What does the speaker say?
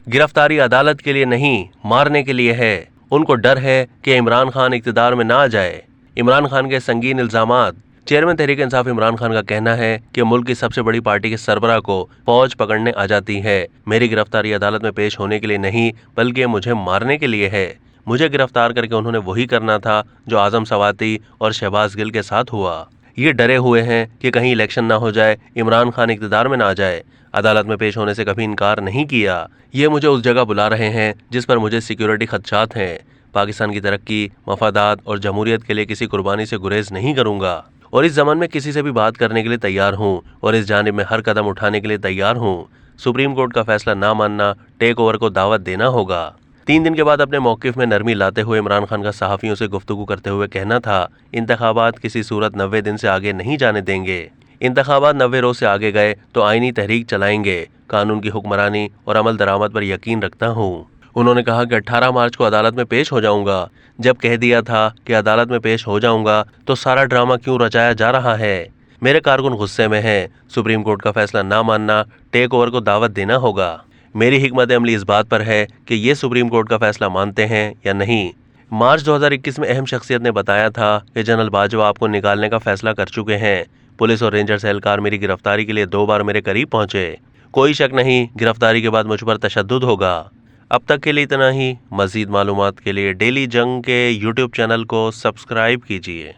गिरफ्तारी अदालत के लिए नहीं, मारने के लिए है। उनको डर है कि इमरान खान इक्तिदार में ना आ जाए। इमरान खान के संगीन इल्जामात। चेयरमैन तहरीक इंसाफ इमरान खान का कहना है कि मुल्क की सबसे बड़ी पार्टी के सरबराह को फौज पकड़ने आ जाती है। मेरी गिरफ्तारी अदालत में पेश होने के लिए नहीं, बल्कि मुझे मारने के लिए है। मुझे गिरफ्तार करके उन्होंने वही करना था जो आजम सवाती और शहबाज गिल के साथ हुआ। ये डरे हुए हैं कि कहीं इलेक्शन ना हो जाए, इमरान खान इक्तिदार में ना आ जाए। अदालत में पेश होने से कभी इनकार नहीं किया। ये मुझे उस जगह बुला रहे हैं जिस पर मुझे सिक्योरिटी खदशात हैं। पाकिस्तान की तरक्की, मफादात और जमहूरियत के लिए किसी कुर्बानी से गुरेज नहीं करूंगा और इस ज़मान में किसी से भी बात करने के लिए तैयार हूँ और इस जानिब में हर कदम उठाने के लिए तैयार हूँ। सुप्रीम कोर्ट का फैसला ना मानना, टेक ओवर को दावत देना होगा। 3 दिन के बाद अपने मौक़िफ़ में नरमी लाते हुए इमरान खान का सहाफ़ियों से गुफ्तगू करते हुए कहना था, इंतखाबात किसी सूरत 90 दिन से आगे नहीं जाने देंगे। इंतखाबात 90 रोज़ से आगे गए तो आईनी तहरीक चलाएंगे। कानून की हुक्मरानी और अमल दरामद पर यकीन रखता हूँ। उन्होंने कहा कि 18 मार्च को अदालत में पेश हो जाऊंगा। जब कह दिया था कि अदालत में पेश हो जाऊंगा तो सारा ड्रामा क्यों रचाया जा रहा है। मेरे कारकुन गुस्से में हैं। सुप्रीम कोर्ट का फैसला ना मानना, टेक ओवर को दावत देना होगा। मेरी हिकमत अमली इस बात पर है कि ये सुप्रीम कोर्ट का फैसला मानते हैं या नहीं। मार्च 2021 में अहम शख्सियत ने बताया था कि जनरल बाजवा आपको निकालने का फैसला कर चुके हैं। पुलिस और रेंजर्स एहलकार मेरी गिरफ्तारी के लिए 2 बार मेरे करीब पहुंचे। कोई शक नहीं, गिरफ्तारी के बाद मुझ पर तशद्दुद होगा। अब तक के लिए इतना ही। मज़ीद मालूमात के लिए डेली जंग के YouTube चैनल को सब्सक्राइब कीजिए।